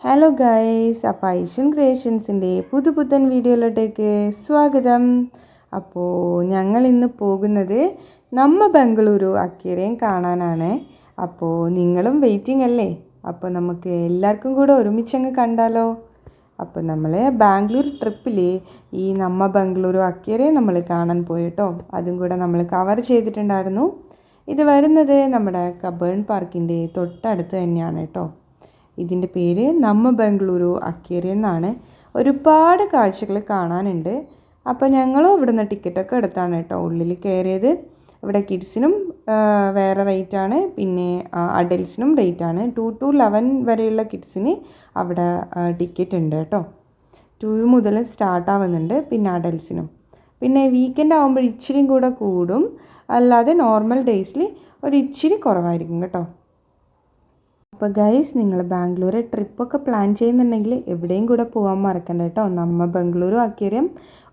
Hello guys, അപ്പോൾ ഐഷ്യൻ ക്രിയേഷൻസിൻ്റെ പുതുപുത്തൻ വീഡിയോയിലോട്ടേക്ക് സ്വാഗതം. അപ്പോൾ ഞങ്ങൾ ഇന്ന് പോകുന്നത് നമ്മ ബംഗളൂരു അക്വേറിയം കാണാനാണ്. അപ്പോൾ നിങ്ങളും വെയിറ്റിംഗ് അല്ലേ? അപ്പോൾ നമുക്ക് എല്ലാവർക്കും കൂടെ ഒരുമിച്ചങ്ങ് കണ്ടാലോ. അപ്പോൾ നമ്മൾ ബാംഗ്ലൂർ ട്രിപ്പിൽ ഈ നമ്മ ബംഗളൂരു അക്വേറിയം നമ്മൾ കാണാൻ പോയിട്ടോ. അതും കൂടെ നമ്മൾ കവർ ചെയ്തിട്ടുണ്ടായിരുന്നു. ഇത് വരുന്നത് നമ്മുടെ കബേൺ പാർക്കിൻ്റെ തൊട്ടടുത്ത് തന്നെയാണ് കേട്ടോ. ഇതിൻ്റെ പേര് നമ്മ ബംഗളൂരു അക്വേറിയം എന്നാണ്. ഒരുപാട് കാഴ്ചകൾ കാണാനുണ്ട്. അപ്പോൾ ഞങ്ങളും ഇവിടുന്ന് ടിക്കറ്റൊക്കെ എടുത്താണ് കേട്ടോ ഉള്ളിൽ കയറിയത്. ഇവിടെ കിഡ്സിനും വേറെ റേറ്റാണ്, പിന്നെ അഡൽസിനും റേറ്റാണ്. 2 to 11 വരെയുള്ള കിഡ്സിന് അവിടെ ടിക്കറ്റ് ഉണ്ട് കേട്ടോ. 2 മുതൽ സ്റ്റാർട്ടാവുന്നുണ്ട്. പിന്നെ അഡൽസിനും പിന്നെ വീക്കെൻഡ് ആകുമ്പോൾ ഇച്ചിരിയും കൂടെ കൂടും, അല്ലാതെ നോർമൽ ഡേയ്സിൽ ഒരു ഇച്ചിരി കുറവായിരിക്കും കേട്ടോ. അപ്പോൾ ഗൈസ്, നിങ്ങൾ ബാംഗ്ലൂർ ട്രിപ്പൊക്കെ പ്ലാൻ ചെയ്യുന്നുണ്ടെങ്കിൽ എവിടെയും കൂടെ പോകാൻ മറക്കണ്ട കേട്ടോ. നമ്മ ബംഗളൂരു അക്വേറിയം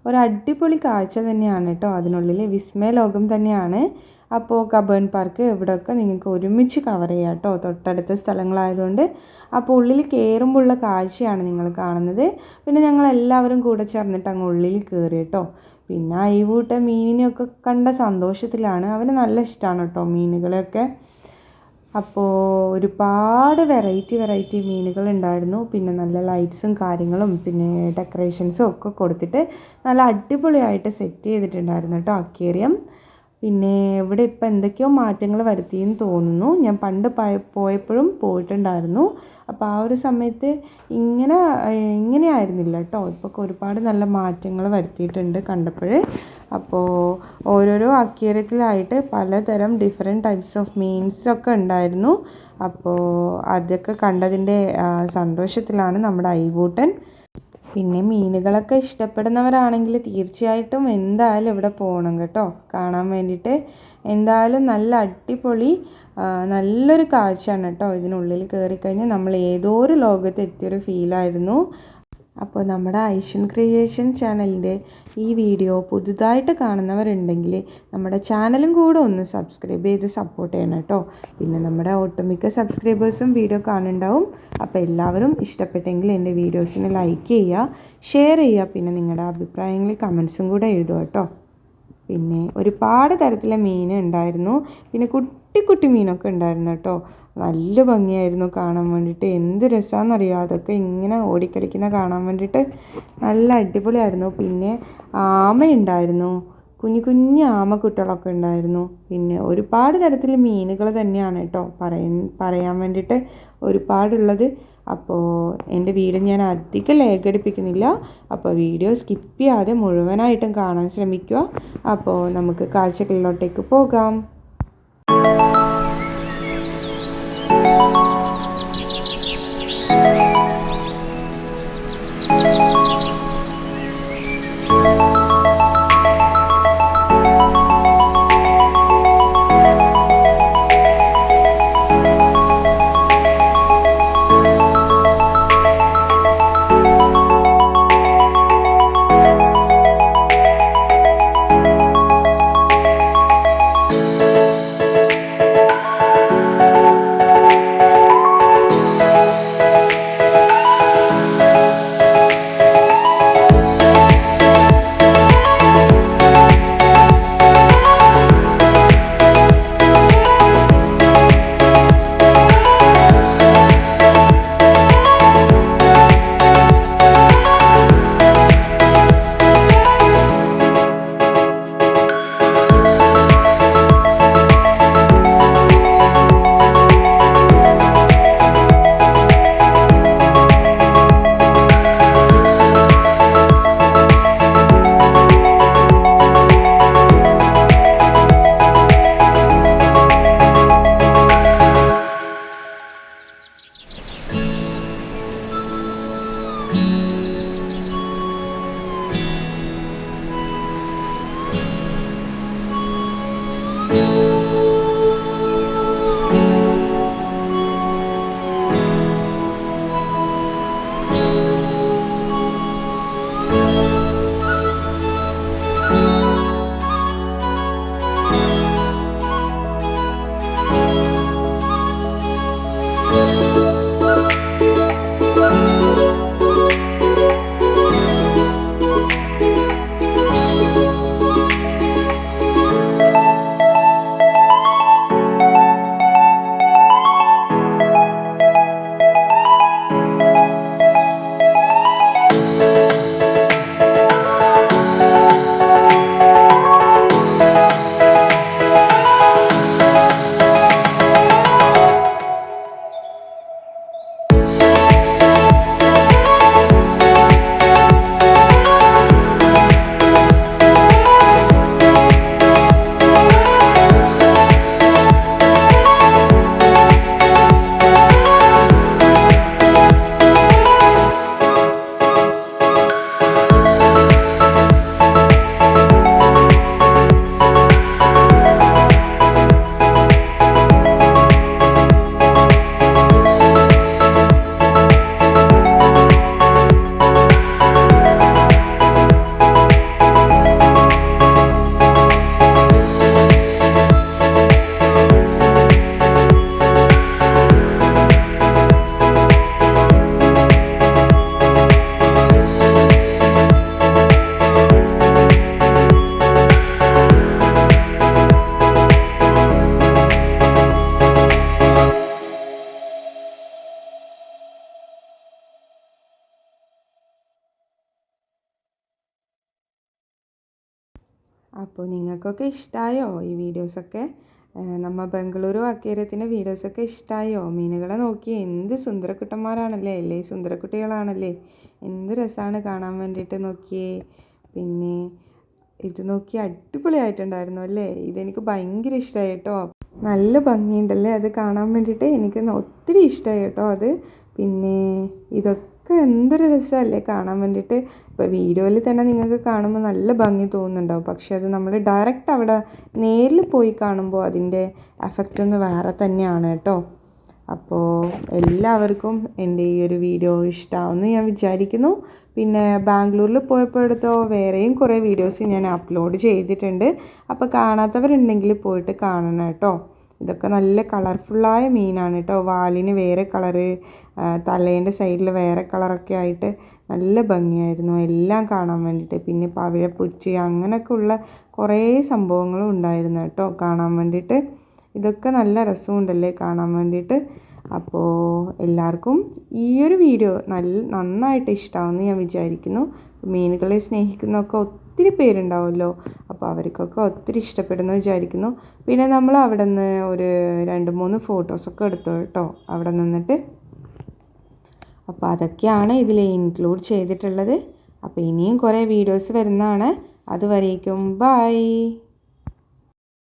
ഒരു അടിപൊളി കാഴ്ച തന്നെയാണ് കേട്ടോ. അതിനുള്ളിൽ വിസ്മയ ലോകം തന്നെയാണ്. അപ്പോൾ കബേൺ പാർക്ക് ഇവിടെയൊക്കെ നിങ്ങൾക്ക് ഒരുമിച്ച് കവർ ചെയ്യാം കേട്ടോ, തൊട്ടടുത്ത സ്ഥലങ്ങളായതുകൊണ്ട്. അപ്പോൾ ഉള്ളിൽ കയറുമ്പോഴുള്ള കാഴ്ചയാണ് നിങ്ങൾ കാണുന്നത്. പിന്നെ ഞങ്ങളെല്ലാവരും കൂടെ ചേർന്നിട്ട് അങ്ങ് ഉള്ളിൽ കയറി കേട്ടോ. പിന്നെ അയവൂട്ട മീനിനെയൊക്കെ കണ്ട സന്തോഷത്തിലാണ്. അവന് നല്ല ഇഷ്ടമാണ് കേട്ടോ മീനുകളെയൊക്കെ. അപ്പോൾ ഒരുപാട് വെറൈറ്റി മീനുകളുണ്ടായിരുന്നു. പിന്നെ നല്ല ലൈറ്റ്സും കാര്യങ്ങളും പിന്നെ ഡെക്കറേഷൻസും ഒക്കെ കൊടുത്തിട്ട് നല്ല അടിപൊളിയായിട്ട് സെറ്റ് ചെയ്തിട്ടുണ്ടായിരുന്നു കേട്ടോ അക്വേറിയം. പിന്നെ ഇവിടെ ഇപ്പോൾ എന്തൊക്കെയോ മാറ്റങ്ങൾ വരുത്തിയെന്ന് തോന്നുന്നു. ഞാൻ പണ്ട് പോയപ്പോഴും പോയിട്ടുണ്ടായിരുന്നു. അപ്പോൾ ആ ഒരു സമയത്ത് ഇങ്ങനെ ആയിരുന്നില്ല കേട്ടോ. ഇപ്പോൾ ഒരുപാട് നല്ല മാറ്റങ്ങൾ വരുത്തിയിട്ടുണ്ട് കണ്ടപ്പോൾ. അപ്പോൾ ഓരോരോ അക്വേറിയത്തിലായിട്ട് പലതരം ഡിഫറെൻറ്റ് ടൈപ്സ് ഓഫ് മീൻസൊക്കെ ഉണ്ടായിരുന്നു. അപ്പോൾ അതൊക്കെ കണ്ടതിൻ്റെ സന്തോഷത്തിലാണ് നമ്മുടെ ഐവൂട്ടൻ. പിന്നെ മീനുകളൊക്കെ ഇഷ്ടപ്പെടുന്നവരാണെങ്കിൽ തീർച്ചയായിട്ടും എന്തായാലും ഇവിടെ പോകണം കേട്ടോ കാണാൻ വേണ്ടിയിട്ട്. എന്തായാലും നല്ല അടിപൊളി നല്ലൊരു കാഴ്ചയാണ് കേട്ടോ. ഇതിനുള്ളിൽ കയറിക്കഴിഞ്ഞാൽ നമ്മൾ ഏതോ ഒരു ലോകത്ത് എത്തിയൊരു ഫീലായിരുന്നു. അപ്പോൾ നമ്മുടെ ഐഷ്യൻ ക്രിയേഷൻ ചാനലിൻ്റെ ഈ വീഡിയോ പുതുതായിട്ട് കാണുന്നവരുണ്ടെങ്കിൽ നമ്മുടെ ചാനലും കൂടെ ഒന്ന് സബ്സ്ക്രൈബ് ചെയ്ത് സപ്പോർട്ട് ചെയ്യണം കേട്ടോ. പിന്നെ നമ്മുടെ ഒട്ടുമിക്ക സബ്സ്ക്രൈബേഴ്സും വീഡിയോ കാണുന്നുണ്ടാവും. അപ്പോൾ എല്ലാവരും ഇഷ്ടപ്പെട്ടെങ്കിൽ എൻ്റെ വീഡിയോസിന് ലൈക്ക് ചെയ്യുക, ഷെയർ ചെയ്യുക, പിന്നെ നിങ്ങളുടെ അഭിപ്രായങ്ങൾ കമൻസും കൂടെ എഴുതുക കേട്ടോ. പിന്നെ ഒരുപാട് തരത്തിലെ മീൻ ഉണ്ടായിരുന്നു. പിന്നെ കുട്ടി മീനൊക്കെ ഉണ്ടായിരുന്നു കേട്ടോ. നല്ല ഭംഗിയായിരുന്നു കാണാൻ വേണ്ടിയിട്ട്. എന്ത് രസമാണെന്നറിയോ അതൊക്കെ ഇങ്ങനെ ഓടിക്കളിക്കുന്ന കാണാൻ വേണ്ടിയിട്ട്. നല്ല അടിപൊളിയായിരുന്നു. പിന്നെ ആമയുണ്ടായിരുന്നു, കുഞ്ഞു ആമക്കുട്ടികളൊക്കെ ഉണ്ടായിരുന്നു. പിന്നെ ഒരുപാട് തരത്തിൽ മീനുകൾ തന്നെയാണ് കേട്ടോ പറയാൻ വേണ്ടിയിട്ട് ഒരുപാടുള്ളത്. അപ്പോൾ എൻ്റെ വീഡിയോ ഞാൻ അധികം ലേഖടിപ്പിക്കുന്നില്ല. അപ്പോൾ വീഡിയോ സ്കിപ്പ് ചെയ്യാതെ മുഴുവനായിട്ടും കാണാൻ ശ്രമിക്കുക. അപ്പോൾ നമുക്ക് കാഴ്ചകളിലോട്ടേക്ക് പോകാം. അപ്പോൾ നിങ്ങൾക്കൊക്കെ ഇഷ്ടമായോ ഈ വീഡിയോസൊക്കെ? നമ്മ ബംഗളൂരു അക്വേറിയത്തിൻ്റെ വീഡിയോസൊക്കെ ഇഷ്ടമായോ? മീനുകളെ നോക്കി എന്ത് സുന്ദരക്കുട്ടന്മാരാണല്ലേ, അല്ലേ സുന്ദരക്കുട്ടികളാണല്ലേ, എന്ത് രസമാണ് കാണാൻ വേണ്ടിയിട്ട്. നോക്കിയേ, പിന്നെ ഇത് നോക്കി അടിപൊളിയായിട്ടുണ്ടായിരുന്നു അല്ലേ. ഇതെനിക്ക് ഭയങ്കര ഇഷ്ടമായി കേട്ടോ. നല്ല ഭംഗിയുണ്ടല്ലേ അത് കാണാൻ വേണ്ടിയിട്ട്. എനിക്ക് ഒത്തിരി ഇഷ്ടമായി കേട്ടോ അത്. പിന്നെ ഇതൊക്കെ എന്തൊരു രസമല്ലേ കാണാൻ വേണ്ടിയിട്ട്. ഇപ്പോൾ വീഡിയോയിൽ തന്നെ നിങ്ങൾക്ക് കാണുമ്പോൾ നല്ല ഭംഗി തോന്നുന്നുണ്ടാവും, പക്ഷെ അത് നമ്മൾ ഡയറക്റ്റ് അവിടെ നേരിൽ പോയി കാണുമ്പോൾ അതിൻ്റെ എഫക്റ്റ് ഒന്ന് വേറെ തന്നെയാണ് കേട്ടോ. അപ്പോൾ എല്ലാവർക്കും എൻ്റെ ഈ ഒരു വീഡിയോ ഇഷ്ടമാവുമെന്ന് ഞാൻ വിചാരിക്കുന്നു. പിന്നെ ബാംഗ്ലൂരിൽ പോയപ്പോൾ എടുത്തോ വേറെയും കുറേ വീഡിയോസ് ഞാൻ അപ്ലോഡ് ചെയ്തിട്ടുണ്ട്. അപ്പോൾ കാണാത്തവരുണ്ടെങ്കിൽ പോയിട്ട് കാണണം കേട്ടോ. ഇതൊക്കെ നല്ല കളർഫുള്ളായ മീനാണ് കേട്ടോ. വാലിന് വേറെ കളറ്, തലേൻ്റെ സൈഡിൽ വേറെ കളറൊക്കെ ആയിട്ട് നല്ല ഭംഗിയായിരുന്നു എല്ലാം കാണാൻ വേണ്ടിയിട്ട്. പിന്നെ പവിഴപ്പുച്ച് അങ്ങനെയൊക്കെ ഉള്ള കുറേ സംഭവങ്ങളും ഉണ്ടായിരുന്നു കേട്ടോ കാണാൻ വേണ്ടിയിട്ട്. ഇതൊക്കെ നല്ല രസമുണ്ടല്ലേ കാണാൻ വേണ്ടിയിട്ട്. അപ്പോൾ എല്ലാവർക്കും ഈ ഒരു വീഡിയോ നന്നായിട്ട് ഇഷ്ടമാവുമെന്ന് ഞാൻ വിചാരിക്കുന്നു. മീനുകളെ സ്നേഹിക്കുന്നതൊക്കെ ഒത്തിരി പേരുണ്ടാവുമല്ലോ, അപ്പോൾ അവർക്കൊക്കെ ഒത്തിരി ഇഷ്ടപ്പെടുന്നു വിചാരിക്കുന്നു. പിന്നെ നമ്മൾ അവിടെ നിന്ന് ഒരു 2-3 ഫോട്ടോസൊക്കെ എടുത്തു കേട്ടോ അവിടെ നിന്നിട്ട്. അപ്പോൾ അതൊക്കെയാണ് ഇതിൽ ഇൻക്ലൂഡ് ചെയ്തിട്ടുള്ളത്. അപ്പോൾ ഇനിയും കുറേ വീഡിയോസ് വരുന്നതാണ്. അതുവരേക്കും ബൈ.